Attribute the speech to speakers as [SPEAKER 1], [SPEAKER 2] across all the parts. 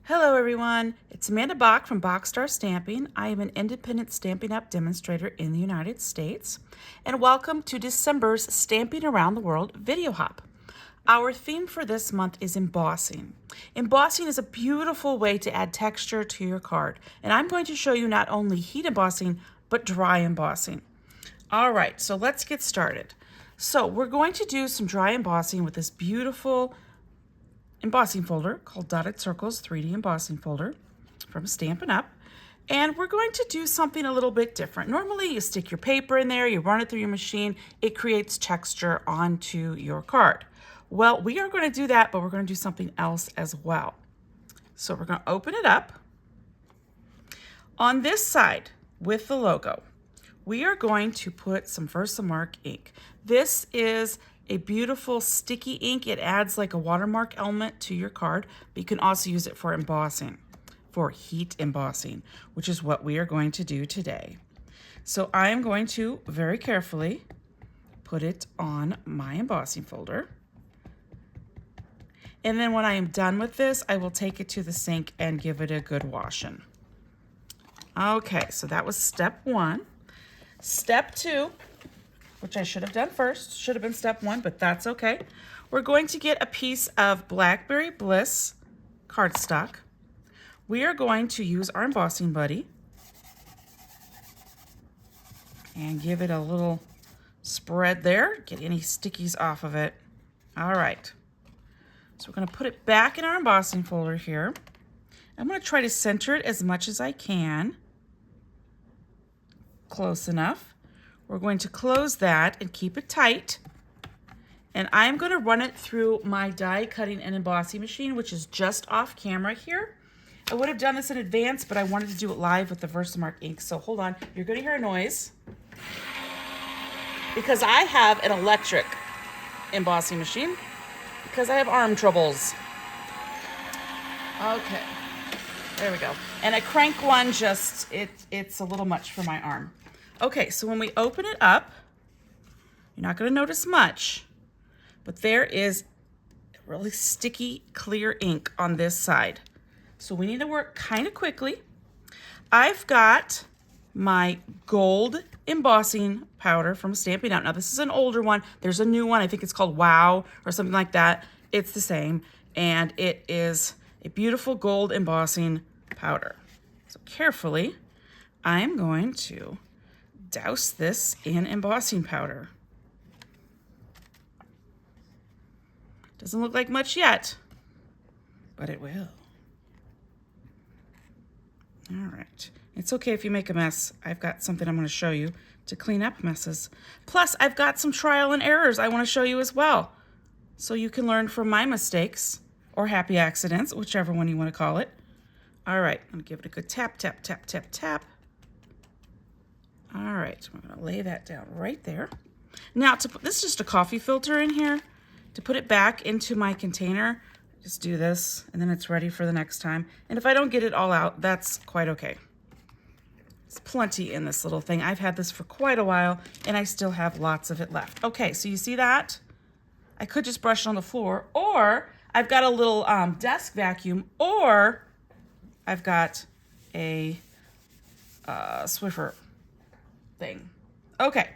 [SPEAKER 1] Hello everyone, it's Amanda Bach from Bachstar Stamping. I am an independent Stampin' Up! Demonstrator in the United States, and welcome to December's Stamping Around the World video hop. Our theme for this month is embossing. Embossing is a beautiful way to add texture to your card, and I'm going to show you not only heat embossing, but dry embossing. All right, so let's get started. So we're going to do some dry embossing with this beautiful embossing folder called Dotted Circles 3D embossing folder from Stampin' Up. And we're going to do something a little bit different. Normally you stick your paper in there, you run it through your machine, it creates texture onto your card. Well, we are going to do that, but we're going to do something else as well. So we're going to open it up. On this side with the logo, we are going to put some Versamark ink. This is a beautiful sticky ink. It adds like a watermark element to your card, but you can also use it for embossing, for heat embossing, which is what we are going to do today. So I am going to very carefully put it on my embossing folder. And then when I am done with this, I will take it to the sink and give it a good washing. Okay, so that was step one. Step two, which I should have done first, should have been step one, but that's okay. We're going to get a piece of Blackberry Bliss cardstock. We are going to use our embossing buddy and give it a little spread there, get any stickies off of it. All right, so we're going to put it back in our embossing folder here. I'm going to try to center it as much as I can. Close enough. We're going to close that and keep it tight. And I'm going to run it through my die cutting and embossing machine, which is just off camera here. I would have done this in advance, but I wanted to do it live with the Versamark ink. So hold on, you're going to hear a noise because I have an electric embossing machine because I have arm troubles. Okay, there we go. And a crank one, just, it's a little much for my arm. Okay, so when we open it up, you're not going to notice much, but there is really sticky, clear ink on this side. So we need to work kind of quickly. I've got my gold embossing powder from Stampin' Up! Now, this is an older one. There's a new one. I think it's called Wow or something like that. It's the same, and it is a beautiful gold embossing powder. So carefully, I'm going to douse this in embossing powder. Doesn't look like much yet, but it will. All right. It's okay if you make a mess. I've got something I'm going to show you to clean up messes. Plus, I've got some trial and errors I want to show you as well, so you can learn from my mistakes or happy accidents, whichever one you want to call it. All right. I'm going to give it a good tap, tap, tap, tap, tap. All right, we're going to lay that down right there. Now, to put this is just a coffee filter in here. To put it back into my container, just do this, and then it's ready for the next time. And if I don't get it all out, that's quite okay. There's plenty in this little thing. I've had this for quite a while, and I still have lots of it left. Okay, so you see that? I could just brush it on the floor, or I've got a little desk vacuum, or I've got a Swiffer thing. Okay,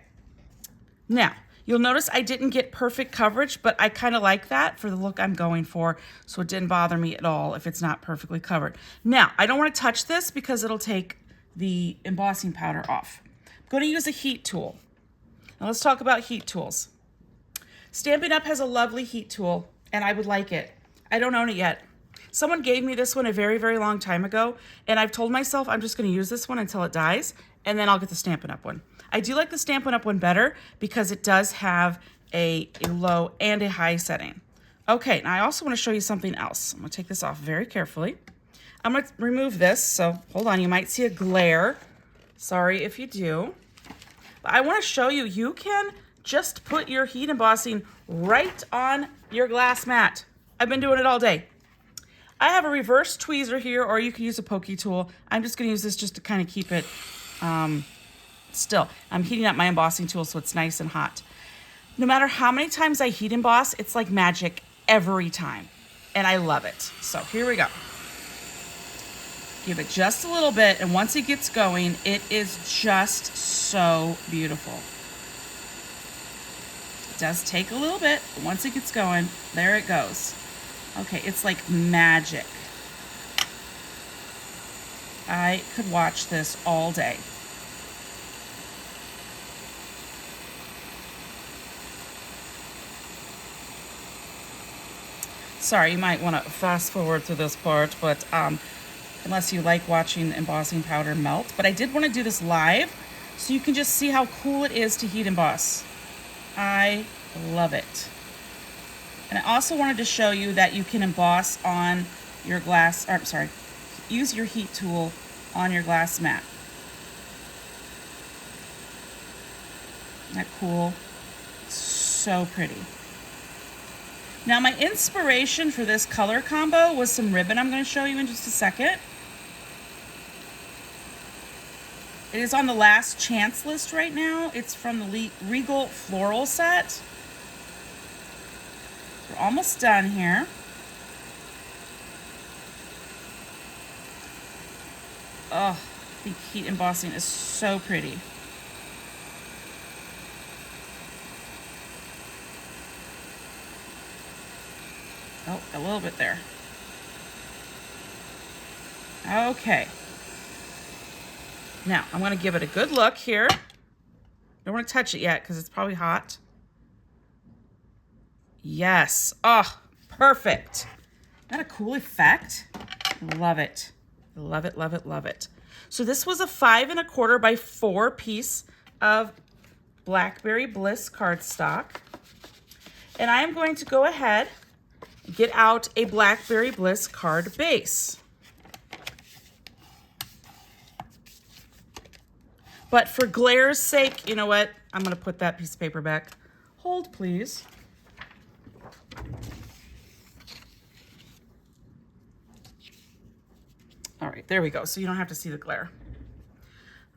[SPEAKER 1] now you'll notice I didn't get perfect coverage, but I kind of like that for the look I'm going for, so it didn't bother me at all if it's not perfectly covered. Now, I don't want to touch this because it'll take the embossing powder off. I'm going to use a heat tool. Now let's talk about heat tools. Stampin' Up! Has a lovely heat tool, and I would like it. I don't own it yet. Someone gave me this one a very, very long time ago, and I've told myself I'm just going to use this one until it dies, and then I'll get the Stampin' Up! One. I do like the Stampin' Up! One better because it does have a low and a high setting. Okay, now I also want to show you something else. I'm going to take this off very carefully. I'm going to remove this, so hold on. You might see a glare. Sorry if you do. But I want to show you, you can just put your heat embossing right on your glass mat. I've been doing it all day. I have a reverse tweezer here, or you can use a pokey tool. I'm just going to use this just to kind of keep it still. I'm heating up my embossing tool so it's nice and hot. No matter how many times I heat emboss, it's like magic every time. And I love it. So here we go. Give it just a little bit, and once it gets going, it is just so beautiful. It does take a little bit, but once it gets going, there it goes. Okay, it's like magic. I could watch this all day. Sorry, you might want to fast forward through this part, but unless you like watching the embossing powder melt. But I did want to do this live so you can just see how cool it is to heat emboss. I love it. And I also wanted to show you that you can emboss on your glass, or I'm sorry, use your heat tool on your glass mat. Isn't that cool? So pretty. Now my inspiration for this color combo was some ribbon I'm going to show you in just a second. It is on the last chance list right now. It's from the Regal Floral set. We're almost done here. Oh, the heat embossing is so pretty. Oh, a little bit there. Okay. Now, I'm going to give it a good look here. Don't want to touch it yet because it's probably hot. Yes. Oh, perfect. Isn't that a cool effect? Love it. Love it, love it, love it. So this was a 5 1/4 by 4 piece of Blackberry Bliss cardstock. And I am going to go ahead and get out a Blackberry Bliss card base. But for glare's sake, you know what? I'm going to put that piece of paper back. Hold, please. All right, there we go. So you don't have to see the glare.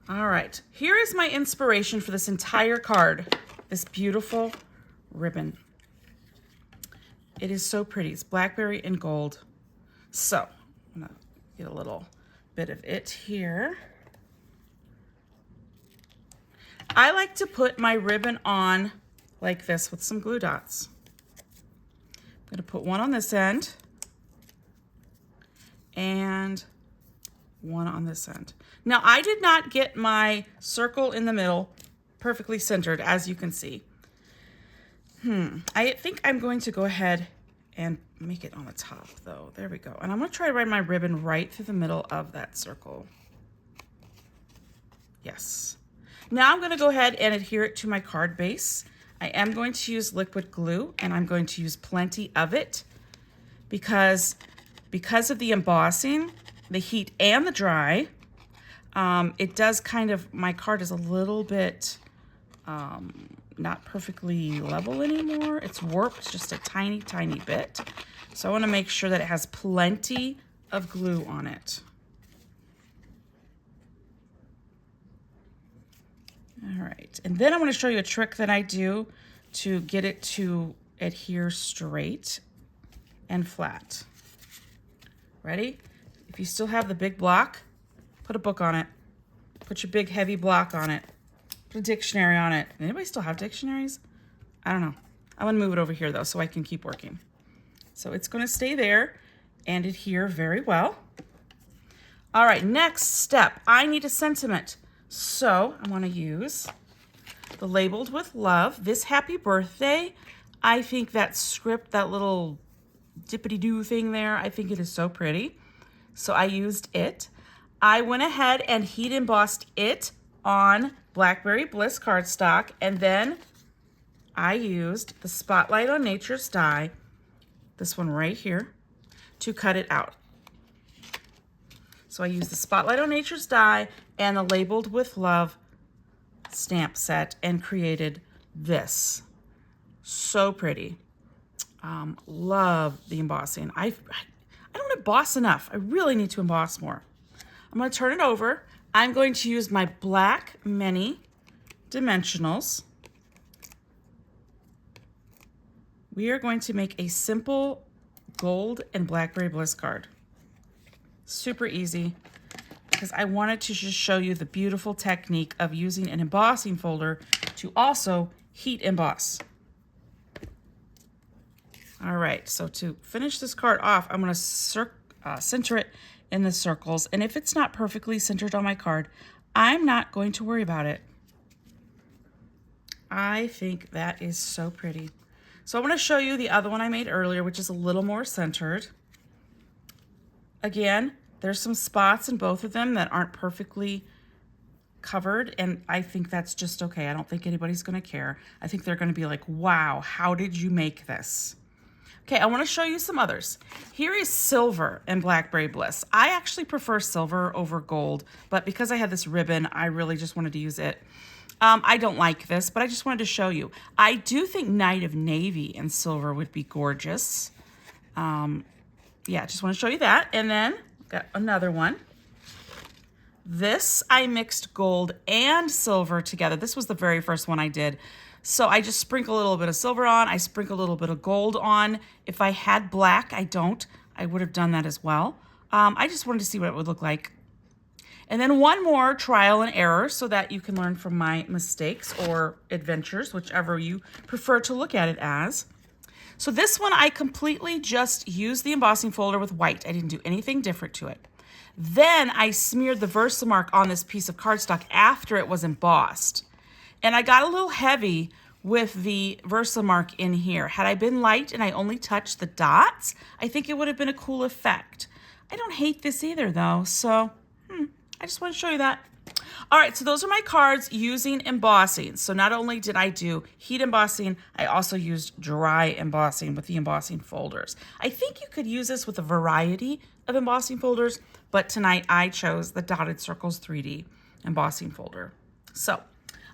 [SPEAKER 1] All right, here is my inspiration for this entire card. This beautiful ribbon. It is so pretty. It's blackberry and gold. So I'm gonna get a little bit of it here. I like to put my ribbon on like this with some glue dots. I'm gonna put one on this end and one on this end. Now I did not get my circle in the middle perfectly centered, as you can see. I think I'm going to go ahead and make it on the top though. There we go. And I'm gonna try to run my ribbon right through the middle of that circle. Yes. Now I'm gonna go ahead and adhere it to my card base. I am going to use liquid glue, and I'm going to use plenty of it because of the embossing, the heat and the dry, it does kind of, my card is a little bit not perfectly level anymore. It's warped just a tiny, tiny bit. So I want to make sure that it has plenty of glue on it. All right, and then I'm going to show you a trick that I do to get it to adhere straight and flat. Ready? If you still have the big block, put a book on it. Put your big heavy block on it. Put a dictionary on it. Anybody still have dictionaries? I don't know. I'm gonna move it over here though so I can keep working. So it's gonna stay there and adhere very well. All right, next step, I need a sentiment. So I wanna use the Labeled with Love, This Happy Birthday. I think that script, that little dippity-doo thing there, I think it is so pretty. So I used it. I went ahead and heat embossed it on Blackberry Bliss cardstock, and then I used the Spotlight on Nature's die, this one right here, to cut it out. So I used the Spotlight on Nature's die and the Labeled with Love stamp set and created this. So pretty. Love the embossing. I don't emboss enough. I really need to emboss more. I'm going to turn it over. I'm going to use my black mini dimensionals. We are going to make a simple gold and Blackberry Bliss card. Super easy, because I wanted to just show you the beautiful technique of using an embossing folder to also heat emboss. All right, so to finish this card off, I'm going to center it in the circles. And if it's not perfectly centered on my card, I'm not going to worry about it. I think that is so pretty. So I want to show you the other one I made earlier, which is a little more centered. Again, there's some spots in both of them that aren't perfectly covered, and I think that's just okay. I don't think anybody's going to care. I think they're going to be like, wow, how did you make this? Okay, I want to show you some others. Here is silver and Blackberry Bliss. I actually prefer silver over gold, but because I had this ribbon, I really just wanted to use it. I don't like this, but I just wanted to show you. I do think Night of Navy and silver would be gorgeous. Yeah, just want to show you that. And then got another one. This, I mixed gold and silver together. This was the very first one I did. So I just sprinkle a little bit of silver on. I sprinkle a little bit of gold on. If I had black, I don't. I would have done that as well. I just wanted to see what it would look like. And then one more trial and error so that you can learn from my mistakes or adventures, whichever you prefer to look at it as. So this one, I completely just used the embossing folder with white. I didn't do anything different to it. Then I smeared the Versamark on this piece of cardstock after it was embossed. And I got a little heavy with the Versamark in here. Had I been light and I only touched the dots, I think it would have been a cool effect. I don't hate this either though, so I just want to show you that. All right, so those are my cards using embossing. So not only did I do heat embossing, I also used dry embossing with the embossing folders. I think you could use this with a variety of embossing folders, but tonight I chose the Dotted Circles 3D embossing folder. So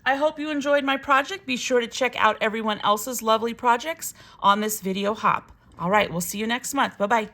[SPEAKER 1] I hope you enjoyed my project. Be sure to check out everyone else's lovely projects on this video hop. All right, we'll see you next month. Bye-bye.